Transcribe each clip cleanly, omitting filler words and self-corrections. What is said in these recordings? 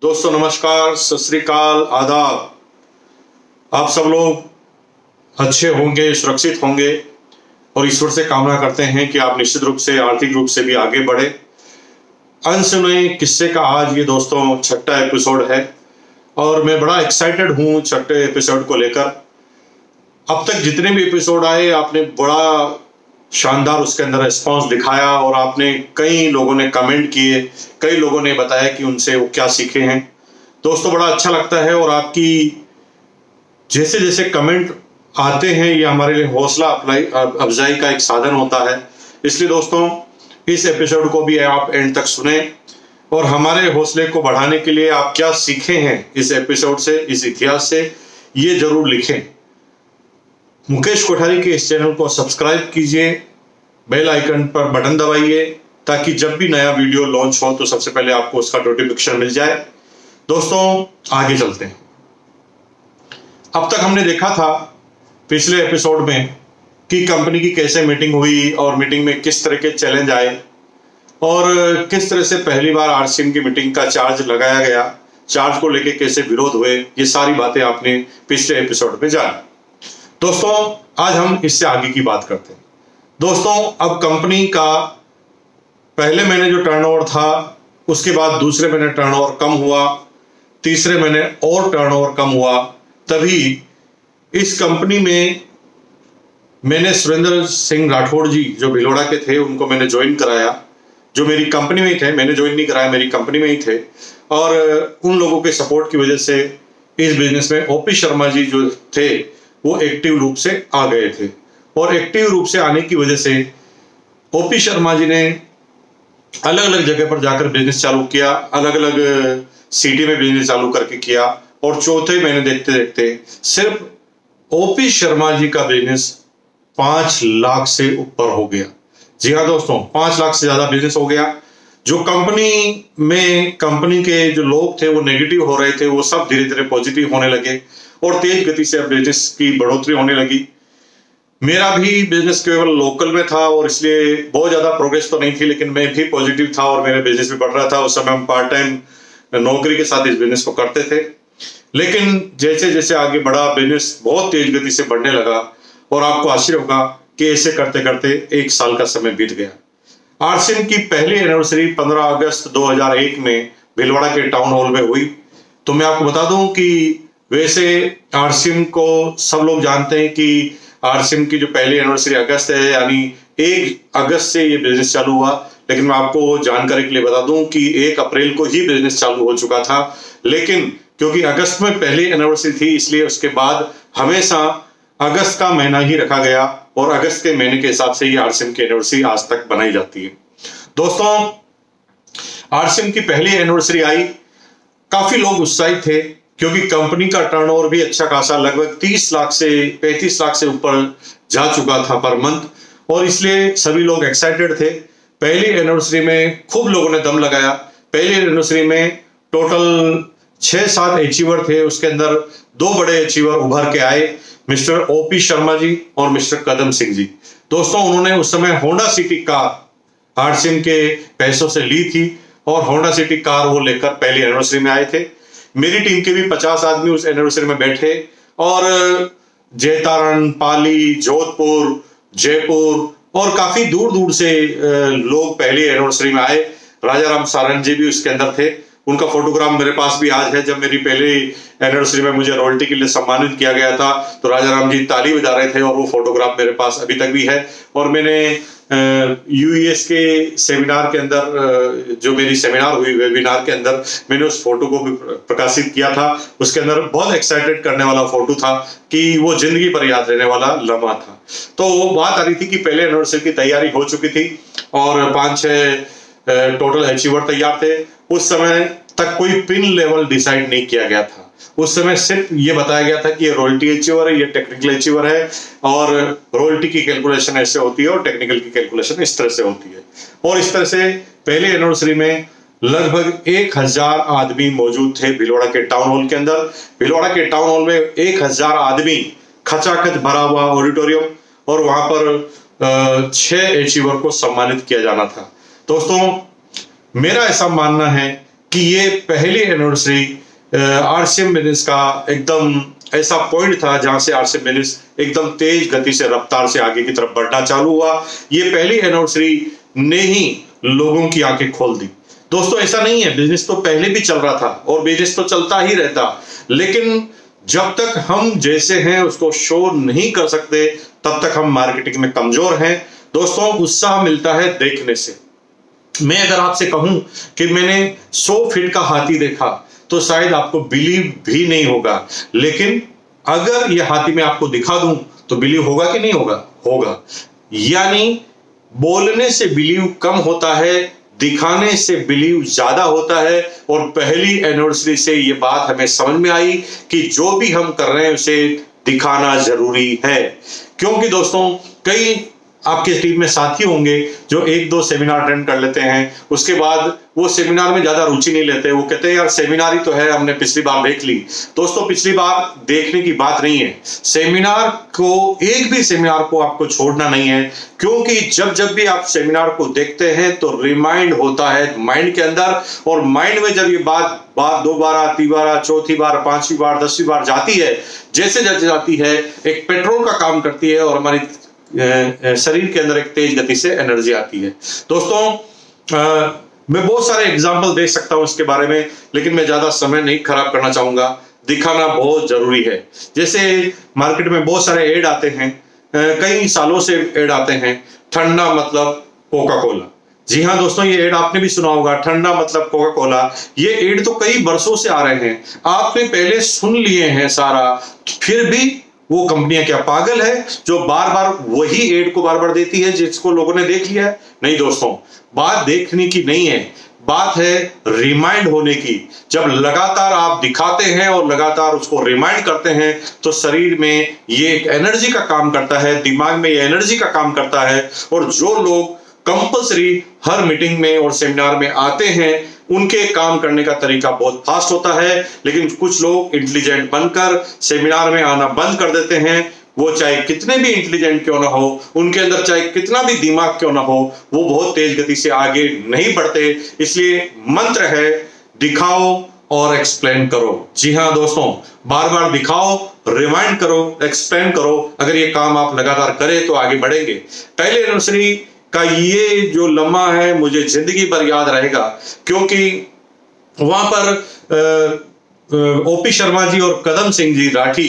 दोस्तों नमस्कार, सत श्री अकाल, आदाब। आप सब लोग अच्छे होंगे, सुरक्षित होंगे और ईश्वर से कामना करते हैं कि आप निश्चित रूप से आर्थिक रूप से भी आगे बढ़े। अनसुने किस्से का आज ये दोस्तों छठा एपिसोड है और मैं बड़ा एक्साइटेड हूँ छठे एपिसोड को लेकर। अब तक जितने भी एपिसोड आए आपने बड़ा शानदार उसके अंदर रिस्पॉन्स दिखाया और आपने कई लोगों ने कमेंट किए, कई लोगों ने बताया कि उनसे वो क्या सीखे हैं। दोस्तों बड़ा अच्छा लगता है और आपकी जैसे जैसे कमेंट आते हैं ये हमारे लिए हौसला अफजाई का एक साधन होता है। इसलिए दोस्तों इस एपिसोड को भी आप एंड तक सुने और हमारे हौसले को बढ़ाने के लिए आप क्या सीखे हैं इस एपिसोड से, इस इतिहास से, ये जरूर लिखें। मुकेश कोठारी के इस चैनल को सब्सक्राइब कीजिए, बेल आइकन पर बटन दबाइए ताकि जब भी नया वीडियो लॉन्च हो तो सबसे पहले आपको उसका नोटिफिकेशन मिल जाए। दोस्तों आगे चलते हैं। अब तक हमने देखा था पिछले एपिसोड में कि कंपनी की कैसे मीटिंग हुई और मीटिंग में किस तरह के चैलेंज आए और किस तरह से पहली बार आरसीएम की मीटिंग का चार्ज लगाया गया, चार्ज को लेके कैसे विरोध हुए, ये सारी बातें आपने पिछले एपिसोड में जानी। दोस्तों आज हम इससे आगे की बात करते हैं। दोस्तों अब कंपनी का पहले महीने जो टर्नओवर था उसके बाद दूसरे महीने टर्नओवर कम हुआ, तीसरे महीने और टर्नओवर कम हुआ। तभी इस कंपनी में मैंने सुरेंद्र सिंह राठौड़ जी जो भिलवाड़ा के थे उनको मैंने ज्वाइन कराया, जो मेरी कंपनी में ही थे। मैंने ज्वाइन नहीं कराया, मेरी कंपनी में ही थे और उन लोगों के सपोर्ट की वजह से इस बिजनेस में ओपी शर्मा जी जो थे वो एक्टिव रूप से आ गए थे और एक्टिव रूप से आने की वजह से ओपी शर्मा जी ने अलग अलग जगह पर जाकर बिजनेस चालू किया, अलग अलग सिटी में बिजनेस चालू करके किया और चौथे महीने देखते देखते सिर्फ ओपी शर्मा जी का बिजनेस 5 लाख से ऊपर हो गया। जी हाँ दोस्तों, 5 लाख से ज्यादा बिजनेस हो गया। जो कंपनी में कंपनी के जो लोग थे वो नेगेटिव हो रहे थे, वो सब धीरे धीरे पॉजिटिव होने लगे और तेज गति से बिजनेस की बढ़ोतरी होने लगी। मेरा भी बिजनेस केवल लोकल में था और इसलिए बहुत ज्यादा प्रोग्रेस तो नहीं थी, लेकिन मैं भी पॉजिटिव था और मेरा बिजनेस भी बढ़ रहा था। उस समय हम पार्ट टाइम नौकरी के साथ इस बिजनेस को करते थे, लेकिन जैसे जैसे आगे बढ़ा बिजनेस बहुत तेज गति से बढ़ने लगा और आपको आश्चर्य होगा कि ऐसे करते करते 1 साल का समय बीत गया। आरसीएम की पहली एनिवर्सरी 15 अगस्त 2001 में भिलवाड़ा के टाउन हॉल में हुई। तो मैं आपको बता दूं कि वैसे आरसीएम को सब लोग जानते हैं कि आरसीएम की जो पहली एनिवर्सरी अगस्त है, यानी 1 अगस्त से ये बिजनेस चालू हुआ। लेकिन मैं आपको जानकारी के लिए बता दूं कि 1 अप्रैल को ही बिजनेस चालू हो चुका था, लेकिन क्योंकि अगस्त में पहली एनिवर्सरी थी इसलिए उसके बाद हमेशा अगस्त का महीना ही रखा गया और अगस्त के महीने के हिसाब से ही आरसीएम की एनिवर्सरी आज तक बनाई जाती है। दोस्तों आरसीएम की पहली एनिवर्सरी आई, काफी लोग उत्साहित थे क्योंकि कंपनी का टर्नओवर भी अच्छा खासा लगभग 30 लाख से 35 लाख से ऊपर जा चुका था पर मंथ और इसलिए सभी लोग एक्साइटेड थे। पहली एनिवर्सरी में खूब लोगों ने दम लगाया। पहली एनिवर्सरी में टोटल 6-7 अचीवर थे, उसके अंदर 2 बड़े अचीवर उभर के आए, मिस्टर ओपी शर्मा जी और मिस्टर कदम सिंह जी। दोस्तों उन्होंने उस समय होंडा सिटी कार आरसीएम के पैसों से ली थी और होंडा सिटी कार वो लेकर पहली एनिवर्सरी में आए थे। मेरी टीम के भी 50 आदमी उस एनिवर्सरी में बैठे और जैतारण, पाली, जोधपुर, जयपुर और काफी दूर दूर से लोग पहली एनिवर्सरी में आए। राजा राम सारंग जी भी उसके अंदर थे, उनका फोटोग्राफ मेरे पास भी आज है। जब मेरी पहली एनिवर्सरी में मुझे रॉयल्टी के लिए सम्मानित किया गया था तो राजा राम जी ताली बजा रहे थे और वो फोटोग्राफ मेरे पास अभी तक भी है। और मैंने यूएस के सेमिनार के अंदर जो मेरी सेमिनार हुई वेबिनार के अंदर मैंने उस फोटो को भी प्रकाशित किया था। उसके अंदर बहुत एक्साइटेड करने वाला फोटो था कि वो जिंदगी पर याद रहने वाला लम्हा था। तो बात आ रही थी कि पहले एनिवर्सरी की तैयारी हो चुकी थी और 5-6 टोटल अचीवर तैयार थे। उस समय तक कोई पिन लेवल डिसाइड नहीं किया गया था। उस समय सिर्फ ये बताया गया था कि ये रॉयल्टी अचीवर है, ये टेक्निकल अचीवर है और रॉयल्टी की कैलकुलेशन ऐसे होती है और टेक्निकल की कैलकुलेशन इस तरह से होती है। और इस तरह से पहले एनिवर्सरी में लगभग 1000 आदमी मौजूद थे भिलवाड़ा के टाउन हॉल के अंदर। भिलवाड़ा के टाउन हॉल में 1000 आदमी, खचाखच भरा हुआ ऑडिटोरियम और वहां पर 6 अचीवर को सम्मानित किया जाना था। दोस्तों मेरा ऐसा मानना है कि ये पहली एनिवर्सरी आरसीएम बिजनेस का एकदम ऐसा पॉइंट था जहां से आरसीएम बिजनेस एकदम तेज गति से रफ्तार से आगे की तरफ बढ़ना चालू हुआ। ये पहली एनिवर्सरी ने ही लोगों की आंखें खोल दी। दोस्तों ऐसा नहीं है, बिजनेस तो पहले भी चल रहा था और बिजनेस तो चलता ही रहता, लेकिन जब तक हम जैसे हैं उसको शो नहीं कर सकते तब तक हम मार्केटिंग में कमजोर हैं। दोस्तों उत्साह मिलता है देखने से। मैं अगर आपसे कहूं कि मैंने 100 फीट का हाथी देखा तो शायद आपको बिलीव भी नहीं होगा, लेकिन अगर यह हाथी मैं आपको दिखा दूं तो बिलीव होगा कि नहीं होगा? होगा। यानी बोलने से बिलीव कम होता है, दिखाने से बिलीव ज्यादा होता है। और पहली एनिवर्सरी से ये बात हमें समझ में आई कि जो भी हम कर रहे हैं उसे दिखाना जरूरी है। क्योंकि दोस्तों कई आपके टीम में साथी होंगे जो 1-2 सेमिनार अटेंड कर लेते हैं, उसके बाद वो सेमिनार में ज्यादा रुचि नहीं लेते, वो कहते हैं यार सेमिनार ही तो है, हमने पिछली बार देख ली। दोस्तों पिछली बार देखने की बात नहीं है, सेमिनार को, एक भी सेमिनार को आपको छोड़ना नहीं है, क्योंकि जब जब भी आप सेमिनार को देखते हैं तो रिमाइंड होता है माइंड के अंदर, और माइंड में जब ये बात 2 बार, 3 बार, 4थी बार, 5वीं बार, 10वीं बार जाती है, जैसे जैसे जाती है एक पेट्रोल का काम करती है और हमारी शरीर के अंदर एक तेज गति से एनर्जी आती है। दोस्तों मैं बहुत सारे एग्जाम्पल दे सकता हूं इसके बारे में, लेकिन मैं ज्यादा समय नहीं खराब करना चाहूंगा। दिखाना बहुत जरूरी है। जैसे मार्केट में बहुत सारे एड आते हैं, कई सालों से एड आते हैं, ठंडा मतलब कोका कोला। जी हाँ दोस्तों, ये एड आपने भी सुना होगा, ठंडा मतलब कोका कोला। ये एड तो कई वर्षों से आ रहे हैं, आपने पहले सुन लिए हैं सारा, फिर भी वो कंपनियां क्या पागल है जो बार बार वही एड को बार बार देती है जिसको लोगों ने देख लिया है? नहीं दोस्तों, बात देखने की नहीं है, बात है रिमाइंड होने की। जब लगातार आप दिखाते हैं और लगातार उसको रिमाइंड करते हैं तो शरीर में ये एक एनर्जी का काम करता है, दिमाग में ये एनर्जी का काम करता है। और जो लोग कंपल्सरी हर मीटिंग में और सेमिनार में आते हैं उनके काम करने का तरीका बहुत फास्ट होता है, लेकिन कुछ लोग इंटेलिजेंट बनकर सेमिनार में आना बंद कर देते हैं। वो चाहे कितने भी इंटेलिजेंट क्यों ना हो, उनके अंदर चाहे कितना भी दिमाग क्यों ना हो, वो बहुत तेज गति से आगे नहीं बढ़ते। इसलिए मंत्र है दिखाओ और एक्सप्लेन करो। जी हाँ दोस्तों, बार बार दिखाओ, रिमाइंड करो, एक्सप्लेन करो। अगर ये काम आप लगातार करें तो आगे बढ़ेंगे। पहले एनिवर्सरी का ये जो लम्हा है मुझे जिंदगी भर याद रहेगा, क्योंकि वहां पर ओपी शर्मा जी और कदम सिंह जी राठी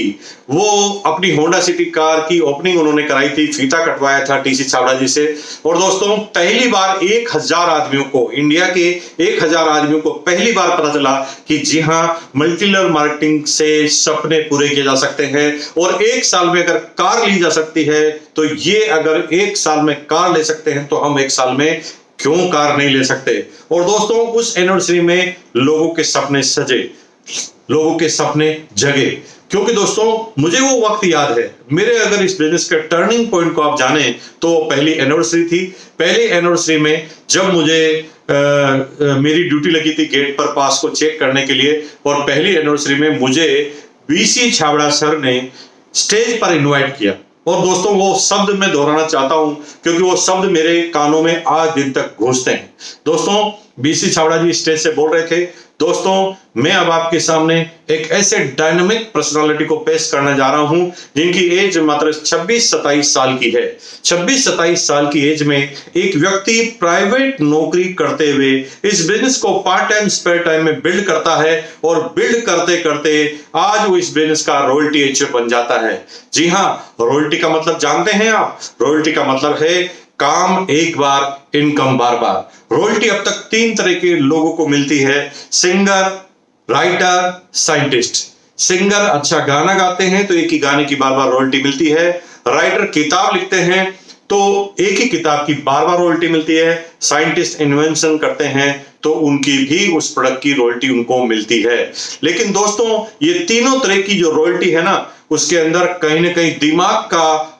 वो अपनी होंडा सिटी कार की ओपनिंग उन्होंने कराई थी, फीता कटवाया था टीसी छाबड़ा जी से। और दोस्तों पहली बार 1000 आदमियों को, इंडिया के 1000 आदमियों को पहली बार पता चला कि जी हाँ, मल्टी लेवल मार्केटिंग से सपने पूरे किए जा सकते हैं। और 1 साल में अगर कार ली जा सकती है तो ये अगर 1 साल में कार ले सकते हैं तो हम 1 साल में क्यों कार नहीं ले सकते। और दोस्तों उस एनिवर्सरी में लोगों के सपने सजे, लोगों के सपने जगे, क्योंकि दोस्तों मुझे वो वक्त याद है। मेरे अगर इस बिजनेस के टर्निंग पॉइंट को आप जाने तो पहली एनिवर्सरी थी। पहली एनिवर्सरी में जब मुझे मेरी ड्यूटी लगी थी गेट पर पास को चेक करने के लिए, और पहली एनिवर्सरी में मुझे बीसी छाबड़ा सर ने स्टेज पर इनवाइट किया। और दोस्तों वो शब्द मैं दोहराना चाहता हूं क्योंकि वो शब्द मेरे कानों में आज दिन तक गूंजते हैं। दोस्तों बीसी छाबड़ा जी स्टेज से बोल रहे थे, दोस्तों मैं अब आपके सामने एक ऐसे डायनामिक पर्सनालिटी को पेश करने जा रहा हूं जिनकी एज मात्र 26-27 साल की है। 26-27 साल की एज में एक व्यक्ति प्राइवेट नौकरी करते हुए इस बिजनेस को पार्ट टाइम स्पेयर टाइम में बिल्ड करता है, और बिल्ड करते करते आज वो इस बिजनेस का रॉयल्टी एजेंट बन जाता है। जी हाँ, रॉयल्टी का मतलब जानते हैं आप? रॉयल्टी का मतलब है काम एक बार, इनकम बार बार। रॉयल्टी अब तक 3 तरह के लोगों को मिलती है, सिंगर, राइटर, साइंटिस्ट। सिंगर अच्छा गाना गाते हैं तो एक ही गाने की बार बार रॉयल्टी मिलती है। राइटर किताब लिखते हैं तो एक ही किताब की बार बार रॉयल्टी मिलती है। साइंटिस्ट इन्वेंशन करते हैं तो उनकी भी उस प्रोडक्ट की रॉयल्टी उनको मिलती है। लेकिन दोस्तों ये तीनों तरह की जो रॉयल्टी है ना, उसके अंदर कहीं ना कहीं दिमाग का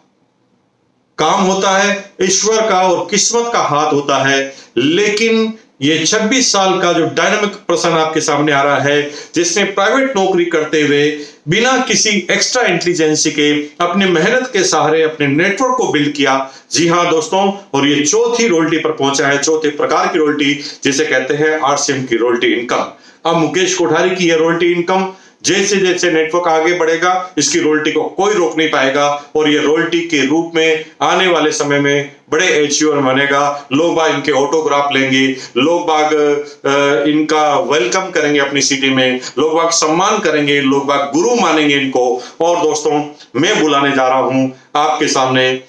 काम होता है, ईश्वर का और किस्मत का हाथ होता है। लेकिन ये 26 साल का जो डायनामिक पर्सन आपके सामने आ रहा है, जिसने प्राइवेट नौकरी करते हुए बिना किसी एक्स्ट्रा इंटेलिजेंसी के अपने मेहनत के सहारे अपने नेटवर्क को बिल्ड किया। जी हाँ दोस्तों, और ये चौथी रोल्टी पर पहुंचा है, चौथे प्रकार की रोल्टी जिसे कहते हैं आरसीएम की रोल्टी इनकम। अब मुकेश कोठारी की यह रोल्टी इनकम जैसे जैसे नेटवर्क आगे बढ़ेगा इसकी रोल्टी को कोई रोक नहीं पाएगा, और ये रोल्टी के रूप में आने वाले समय में बड़े एचयूआर बनेगा। लोग बाग इनके ऑटोग्राफ लेंगे, लोग बाग इनका वेलकम करेंगे अपनी सिटी में, लोग बाग सम्मान करेंगे, लोग बाग गुरु मानेंगे इनको। और दोस्तों मैं बुलाने जा रहा हूं आपके सामने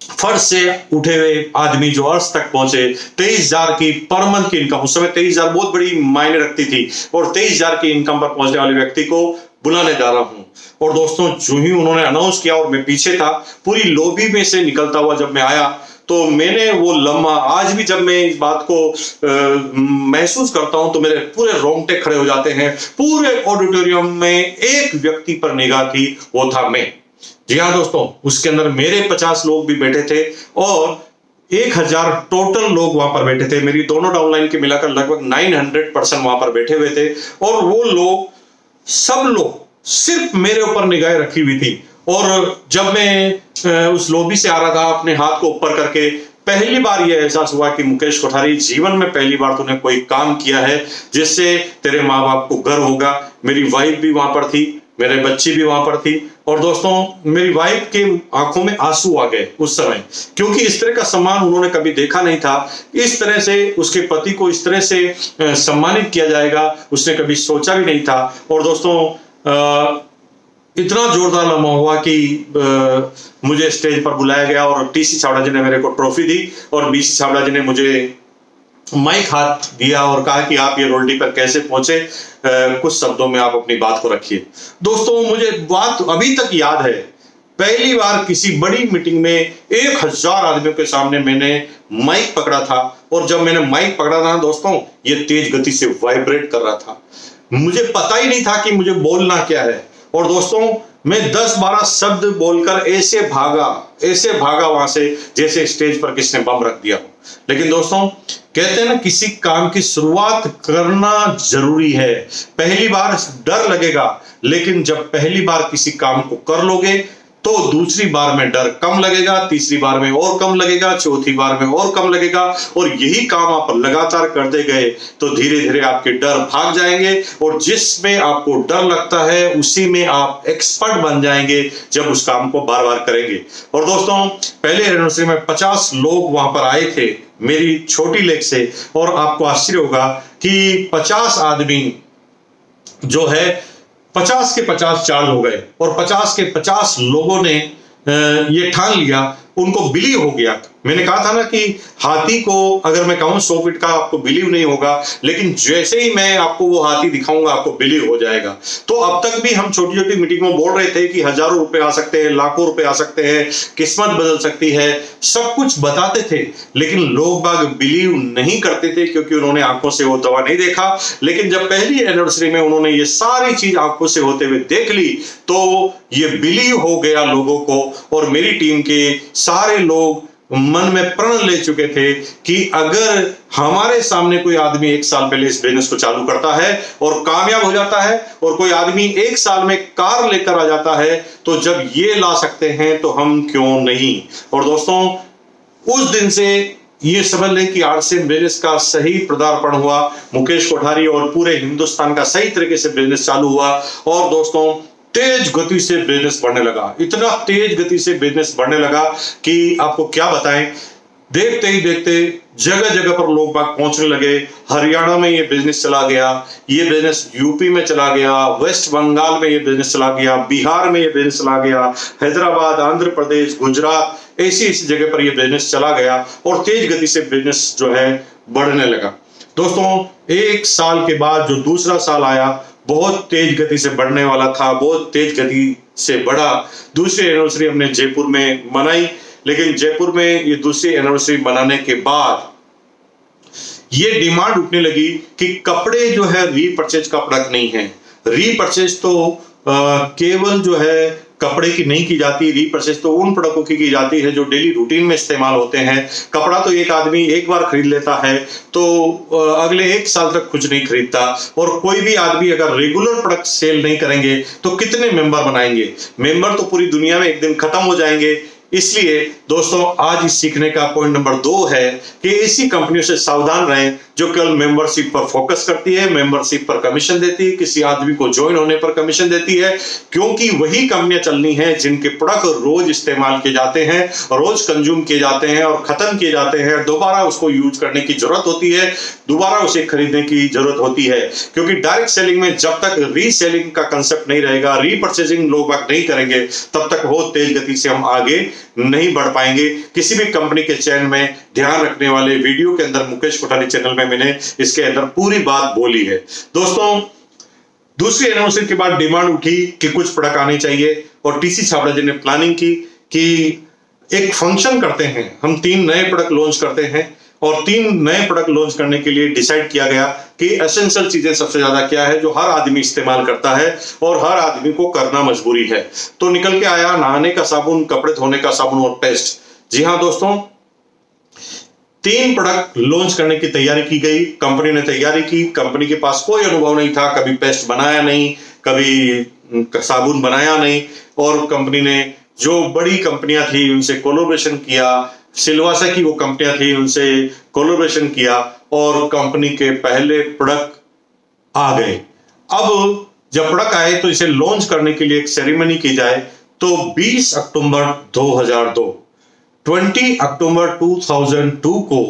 फर्श से उठे हुए आदमी जो अर्श तक पहुंचे, 23,000 की पर मंथ की इनकम, उस समय 23,000 बहुत बड़ी मायने रखती थी, और 23,000 की इनकम पर पहुंचने वाले व्यक्ति को बुलाने जा रहा हूं। और दोस्तों जो ही उन्होंने अनाउंस किया और मैं पीछे था, पूरी लॉबी में से निकलता हुआ जब मैं आया तो मैंने वो लम्हा आज भी जब मैं इस बात को महसूस करता हूं तो मेरे पूरे रोंगटे खड़े हो जाते हैं। पूरे ऑडिटोरियम में एक व्यक्ति पर निगाह थी, वो था मैं। जी हाँ दोस्तों, उसके अंदर मेरे 50 लोग भी बैठे थे और 1000 टोटल लोग वहां पर बैठे थे। मेरी दोनों डाउनलाइन के मिलाकर लगभग 900 पर्सन वहां पर बैठे हुए थे, और वो लोग सब लोग सिर्फ मेरे ऊपर निगाहें रखी हुई थी। और जब मैं उस लॉबी से आ रहा था अपने हाथ को ऊपर करके, पहली बार यह एहसास हुआ कि मुकेश कोठारी, जीवन में पहली बार तूने कोई काम किया है जिससे तेरे माँ बाप को गर्व होगा। मेरी वाइफ भी वहां पर थी, मेरे बच्ची भी वहां पर थी, और दोस्तों मेरी वाइफ के आंखों में आंसू आ गए उस समय, क्योंकि इस तरह का सम्मान उन्होंने कभी देखा नहीं था। इस तरह से उसके पति को इस तरह से सम्मानित किया जाएगा उसने कभी सोचा भी नहीं था। और दोस्तों इतना जोरदार लम्हा हुआ कि मुझे स्टेज पर बुलाया गया और टीसी छाबड़ा जी ने मेरे को ट्रॉफी दी, और बीसी छाबड़ा जी ने मुझे माइक हाथ दिया और कहा कि आप ये रोल्टी पर कैसे पहुंचे, कुछ शब्दों में आप अपनी बात को रखिए। दोस्तों मुझे बात अभी तक याद है, पहली बार किसी बड़ी मीटिंग में 1000 आदमियों के सामने मैंने माइक पकड़ा था, और जब मैंने माइक पकड़ा था दोस्तों, ये तेज गति से वाइब्रेट कर रहा था। मुझे पता ही नहीं था कि मुझे बोलना क्या है, और दोस्तों मैं 10-12 शब्द बोलकर ऐसे भागा वहां से जैसे स्टेज पर किसने बम रख दिया हो। लेकिन दोस्तों कहते हैं ना, किसी काम की शुरुआत करना जरूरी है। पहली बार डर लगेगा, लेकिन जब पहली बार किसी काम को कर लोगे तो दूसरी बार में डर कम लगेगा, तीसरी बार में और कम लगेगा, चौथी बार में और कम लगेगा, और यही काम आप लगातार करते गए तो धीरे धीरे आपके डर भाग जाएंगे, और जिसमें आपको डर लगता है उसी में आप एक्सपर्ट बन जाएंगे जब उस काम को बार बार करेंगे। और दोस्तों पहले एनिवर्सरी में 50 लोग वहां पर आए थे मेरी छोटी लेक से, और आपको आश्चर्य होगा कि 50 आदमी जो है 50 के 50 चार्ज हो गए, और 50 के 50 लोगों ने ये ठान लिया, उनको बिलीव हो गया। मैंने कहा था ना कि हाथी को अगर मैं कहूं 100 फीट का आपको बिलीव नहीं होगा, लेकिन जैसे ही मैं आपको वो हाथी दिखाऊंगा आपको बिलीव हो जाएगा। तो अब तक भी हम छोटी छोटी मीटिंग में बोल रहे थे कि हजारों रुपए आ सकते हैं, लाखों रुपए आ सकते हैं, किस्मत बदल सकती है, सब कुछ बताते थे, लेकिन लोग बाग बिलीव नहीं करते थे क्योंकि उन्होंने आंखों से वो दवा नहीं देखा। लेकिन जब पहली एनिवर्सरी में उन्होंने ये सारी चीज आंखों से होते हुए देख ली तो ये बिलीव हो गया लोगों को, और मेरी टीम के सारे लोग मन में प्रण ले चुके थे कि अगर हमारे सामने कोई आदमी 1 साल पहले इस बिजनेस को चालू करता है और कामयाब हो जाता है, और कोई आदमी 1 साल में कार लेकर आ जाता है, तो जब ये ला सकते हैं तो हम क्यों नहीं। और दोस्तों उस दिन से ये समझ लें कि आरसीएम बिजनेस का सही पदार्पण हुआ, मुकेश कोठारी और पूरे हिंदुस्तान का सही तरीके से बिजनेस चालू हुआ, और दोस्तों तेज गति से बिजनेस बढ़ने लगा। इतना तेज गति से बिजनेस बढ़ने लगा कि आपको क्या बताएं, देखते ही देखते जगह जगह पर लोग बाग पहुंचने लगे। हरियाणा में ये बिजनेस चला गया, ये बिजनेस यूपी में चला गया, वेस्ट बंगाल में ये बिजनेस चला गया, बिहार में ये बिजनेस चला गया, हैदराबाद, आंध्र प्रदेश, गुजरात, ऐसी जगह पर ये बिजनेस चला गया, और तेज गति से बिजनेस जो है बढ़ने लगा। दोस्तों 1 साल के बाद जो दूसरा साल आया बहुत तेज गति से बढ़ने वाला था, बहुत तेज गति से बढ़ा। दूसरी एनिवर्सरी हमने जयपुर में मनाई, लेकिन जयपुर में ये दूसरी एनिवर्सरी मनाने के बाद ये डिमांड उठने लगी कि कपड़े जो है रीपरचेज का प्रोडक्ट नहीं है। रीपरचेज तो केवल जो है कपड़े की नहीं की जाती, रीपर्चेज तो उन प्रोडक्टों की जाती है जो डेली रूटीन में इस्तेमाल होते हैं। कपड़ा तो एक आदमी एक बार खरीद लेता है तो अगले 1 साल तक कुछ नहीं खरीदता, और कोई भी आदमी अगर रेगुलर प्रोडक्ट सेल नहीं करेंगे तो कितने मेंबर बनाएंगे? मेंबर तो पूरी दुनिया में एक दिन खत्म हो जाएंगे। इसलिए दोस्तों आज इस सीखने का पॉइंट नंबर 2 है कि ऐसी कंपनियों से सावधान रहें जो केवल मेंबरशिप पर फोकस करती है, मेंबरशिप पर कमीशन देती है, किसी आदमी को ज्वाइन होने पर कमीशन देती है, क्योंकि वही कंपनियां चलनी है जिनके प्रोडक्ट रोज इस्तेमाल किए जाते हैं, रोज कंज्यूम किए जाते हैं और खत्म किए जाते हैं। दोबारा उसको यूज करने की जरूरत होती है, दोबारा उसे खरीदने की जरूरत होती है, क्योंकि डायरेक्ट सेलिंग में जब तक रीसेलिंग का कंसेप्ट नहीं रहेगा, रीपर्चेजिंग लोग नहीं करेंगे, तब तक बहुत तेज गति से हम आगे नहीं बढ़ पाएंगे। किसी भी कंपनी के चयन में ध्यान रखने वाले वीडियो के अंदर मुकेश कोठारी चैनल में मैंने इसके अंदर पूरी बात बोली है। दोस्तों दूसरी अनाउंसमेंट के बाद डिमांड उठी कि कुछ प्रोडक्ट आने चाहिए, और टीसी छाबड़ा जी ने प्लानिंग की कि एक फंक्शन करते हैं, हम 3 नए प्रोडक्ट लॉन्च करते हैं, और 3 नए प्रोडक्ट लॉन्च करने के लिए डिसाइड किया गया कि एसेंशियल चीजें सबसे ज्यादा क्या है जो हर आदमी इस्तेमाल करता है और हर आदमी को करना मजबूरी है। तो निकल के आया नहाने का साबुन, कपड़े धोने का साबुन और पेस्ट। जी हाँ दोस्तों, 3 प्रोडक्ट लॉन्च करने की तैयारी की गई, कंपनी ने तैयारी की। कंपनी के पास कोई अनुभव नहीं था, कभी पेस्ट बनाया नहीं, कभी साबुन बनाया नहीं, और कंपनी ने जो बड़ी कंपनियां थी उनसे कोलैबोरेशन किया, सिलवासा की वो कंपनियां थी उनसे कोलैबोरेशन किया, और कंपनी के पहले प्रोडक्ट आ गए। अब जब प्रोडक्ट आए तो इसे लॉन्च करने के लिए एक सेरेमनी की जाए, तो 20 अक्टूबर 2002 20 अक्टूबर 2002 को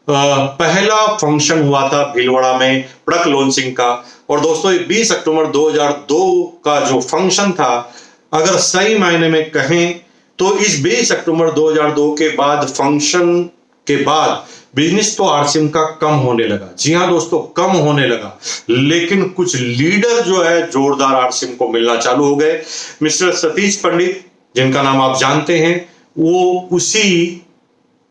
पहला फंक्शन हुआ था भीलवाड़ा में प्रोडक्ट लॉन्चिंग का। और दोस्तों 20 अक्टूबर 2002 का जो फंक्शन था, अगर सही मायने में कहें तो इस 20 अक्टूबर 2002 के बाद फंक्शन के बाद बिजनेस तो आरसीएम का कम होने लगा। जी हाँ दोस्तों, कम होने लगा, लेकिन कुछ लीडर जो है जोरदार आरसीएम को मिलना चालू हो गए। मिस्टर सतीश पंडित, जिनका नाम आप जानते हैं, वो उसी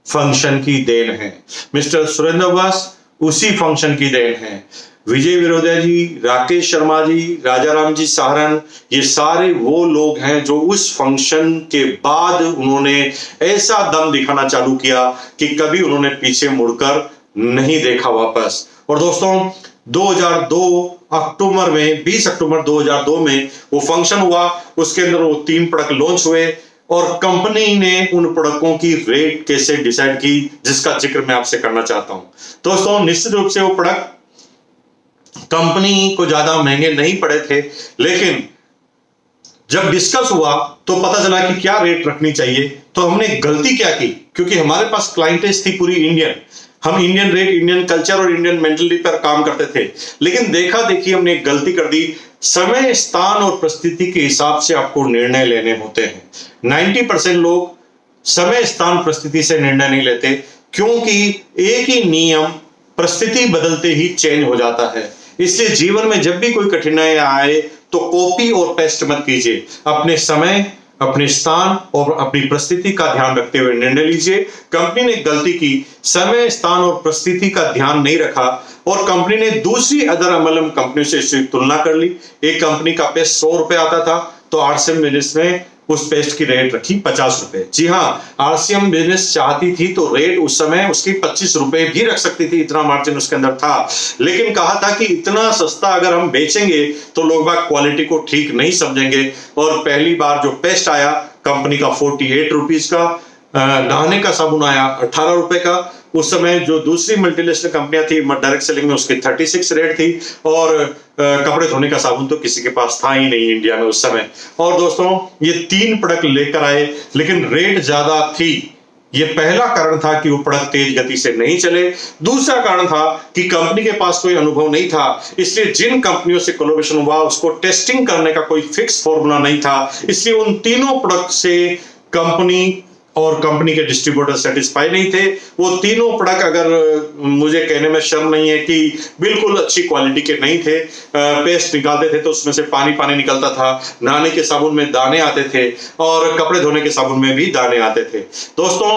फंक्शन की देन है। मिस्टर सुरेंद्र व्यास उसी फंक्शन की देन है। विजय विरोधिया जी, राकेश शर्मा जी, राजा राम जी सहारण, ये सारे वो लोग हैं जो उस फंक्शन के बाद उन्होंने ऐसा दम दिखाना चालू किया कि कभी उन्होंने पीछे मुड़कर नहीं देखा वापस। और दोस्तों 2002 अक्टूबर में 20 अक्टूबर 2002 में वो फंक्शन हुआ, उसके अंदर वो 3 प्रोडक्ट लॉन्च हुए, और कंपनी ने उन प्रोडक्टों की रेट कैसे डिसाइड की, जिसका जिक्र मैं आपसे करना चाहता हूं। दोस्तों निश्चित रूप से वो प्रोडक्ट कंपनी को ज्यादा महंगे नहीं पड़े थे, लेकिन जब डिस्कस हुआ तो पता चला कि क्या रेट रखनी चाहिए। तो हमने गलती क्या की, क्योंकि हमारे पास क्लाइंटेज थी पूरी इंडियन, हम इंडियन रेट, इंडियन कल्चर और इंडियन मेंटलिटी पर काम करते थे, लेकिन देखा देखी हमने एक गलती कर दी। समय, स्थान और परिस्थिति के हिसाब से आपको निर्णय लेने होते हैं। 90% लोग समय, स्थान, परिस्थिति से निर्णय नहीं लेते, क्योंकि एक ही नियम परिस्थिति बदलते ही चेंज हो जाता है। इसलिए जीवन में जब भी कोई कठिनाई आए तो कॉपी और पेस्ट मत कीजिए, अपने समय, अपने स्थान और अपनी परिस्थिति का ध्यान रखते हुए निर्णय लीजिए। कंपनी ने गलती की, समय, स्थान और परिस्थिति का ध्यान नहीं रखा, और कंपनी ने दूसरी अदर अमलम कंपनी से इसकी तुलना कर ली। एक कंपनी का पेस्ट 100 रुपए आता था, तो आरसीएम बिजनेस ने उस पेस्ट की रेट रखी 50 रुपए। जी हाँ, आरसीएम बिजनेस चाहती थी तो रेट उस समय उसकी 25 रुपए भी रख सकती थी, इतना मार्जिन उसके अंदर था, लेकिन कहा था कि इतना सस्ता अगर हम बेचेंगे तो लोग क्वालिटी को ठीक नहीं समझेंगे। और पहली बार जो पेस्ट आया कंपनी का 48 रुपीज का, नहाने का साबुन आया 18 रुपए का। उस समय जो दूसरी मल्टीनेशनल कंपनियां थी डायरेक्ट सेलिंग में, उसकी 36 रेट थी, और कपड़े धोने का साबुन तो किसी के पास था ही नहीं इंडिया में उस समय। और दोस्तों ये 3 प्रोडक्ट लेकर आए, लेकिन रेट ज्यादा थी। ये पहला कारण था कि वो प्रोडक्ट तेज गति से नहीं चले। दूसरा कारण था कि कंपनी के पास कोई अनुभव नहीं था, इसलिए जिन कंपनियों से कोलैबोरेशन हुआ उसको टेस्टिंग करने का कोई फिक्स फॉर्मूला नहीं था। इसलिए उन तीनों प्रोडक्ट से कंपनी और कंपनी के डिस्ट्रीब्यूटर सेटिस्फाई नहीं थे। वो तीनों प्रोडक्ट, अगर मुझे कहने में शर्म नहीं है कि बिल्कुल अच्छी क्वालिटी के नहीं थे। पेस्ट निकालते थे तो उसमें से पानी पानी निकलता था, नहाने के साबुन में दाने आते थे, और कपड़े धोने के साबुन में भी दाने आते थे। दोस्तों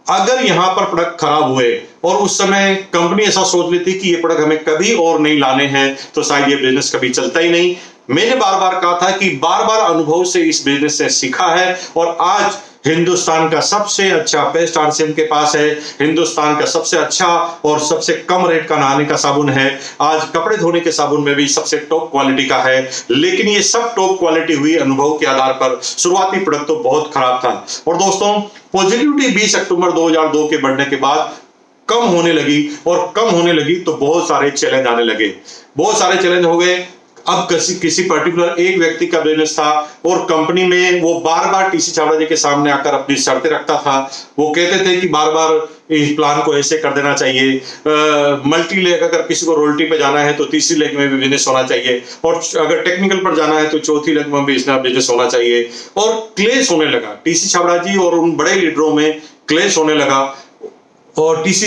अगर यहां पर प्रोडक्ट खराब हुए और उस समय कंपनी ऐसा सोच लेती कि ये प्रोडक्ट हमें कभी और नहीं लाने हैं, तो शायद ये बिजनेस कभी चलता ही नहीं। मैंने बार बार कहा था कि बार बार अनुभव से इस बिजनेस से सीखा है और आज हिंदुस्तान का सबसे अच्छा बेस्ट आरसीएम के पास है, हिंदुस्तान का सबसे अच्छा और सबसे कम रेट का नहाने का साबुन है, आज कपड़े धोने के साबुन में भी सबसे टॉप क्वालिटी का है। लेकिन ये सब टॉप क्वालिटी हुई अनुभव के आधार पर, शुरुआती प्रोडक्ट तो बहुत खराब था। और दोस्तों पॉजिटिविटी 20 अक्टूबर 2002 के बढ़ने के बाद कम होने लगी और कम होने लगी तो बहुत सारे चैलेंज आने लगे, बहुत सारे चैलेंज हो गए। अब किसी पर्टिकुलर एक व्यक्ति का बिजनेस था और कंपनी में वो बार बार टीसी छाबड़ा जी के सामने आकर अपनी शर्तें रखता था। वो कहते थे कि बार बार इस प्लान को ऐसे कर देना चाहिए, मल्टी लेग अगर किसी को रोल्टी पे जाना है तो तीसरी लेग में भी बिजनेस होना चाहिए, और अगर टेक्निकल पर जाना है तो चौथी लेग में भी बिजनेस होना चाहिए। और क्लेश होने लगा टीसी छाबड़ा जी और उन बड़े लीडरों में, क्लेश होने लगा और टीसी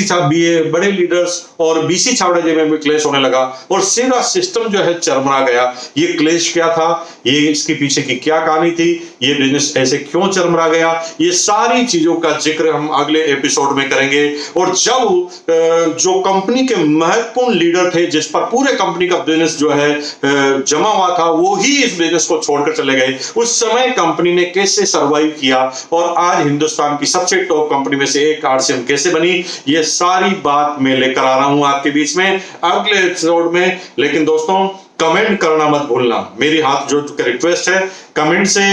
बड़े लीडर्स और बीसी छाबड़ा जी में भी क्लेश होने लगा और सीधा सिस्टम जो है चरमरा गया। ये क्लेश क्या था, ये इसके पीछे की क्या कहानी थी, ये बिजनेस ऐसे क्यों चरमरा गया, ये सारी चीजों का जिक्र हम अगले एपिसोड में करेंगे। और जब जो कंपनी के महत्वपूर्ण लीडर थे जिस पर पूरे कंपनी का बिजनेस जो है जमा हुआ था, वो ही इस बिजनेस को छोड़कर चले गए, उस समय कंपनी ने कैसे सर्वाइव किया और आज हिंदुस्तान की सबसे टॉप कंपनी में से एक आरसीएम कैसे बनी, ये सारी बात मैं लेकर आ रहा हूं आपके बीच में अगले एपिसोड में। लेकिन दोस्तों कमेंट करना मत भूलना, मेरी हाथ जोड़ कर रिक्वेस्ट है। कमेंट से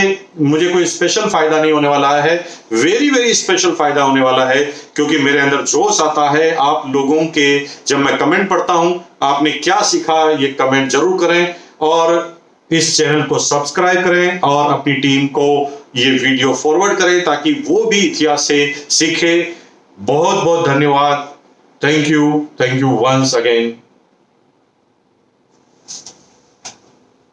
मुझे कोई स्पेशल फायदा नहीं होने वाला है, वेरी स्पेशल फायदा होने वाला है, क्योंकि मेरे अंदर जोश आता है आप लोगों के जब मैं कमेंट पढ़ता हूं। आपने क्या सीखा ये कमेंट जरूर करें और इस चैनल को सब्सक्राइब करें और अपनी टीम को ये वीडियो फॉरवर्ड करें ताकि वो भी इतिहास से सीखे। बहुत बहुत धन्यवाद। Thank you once again.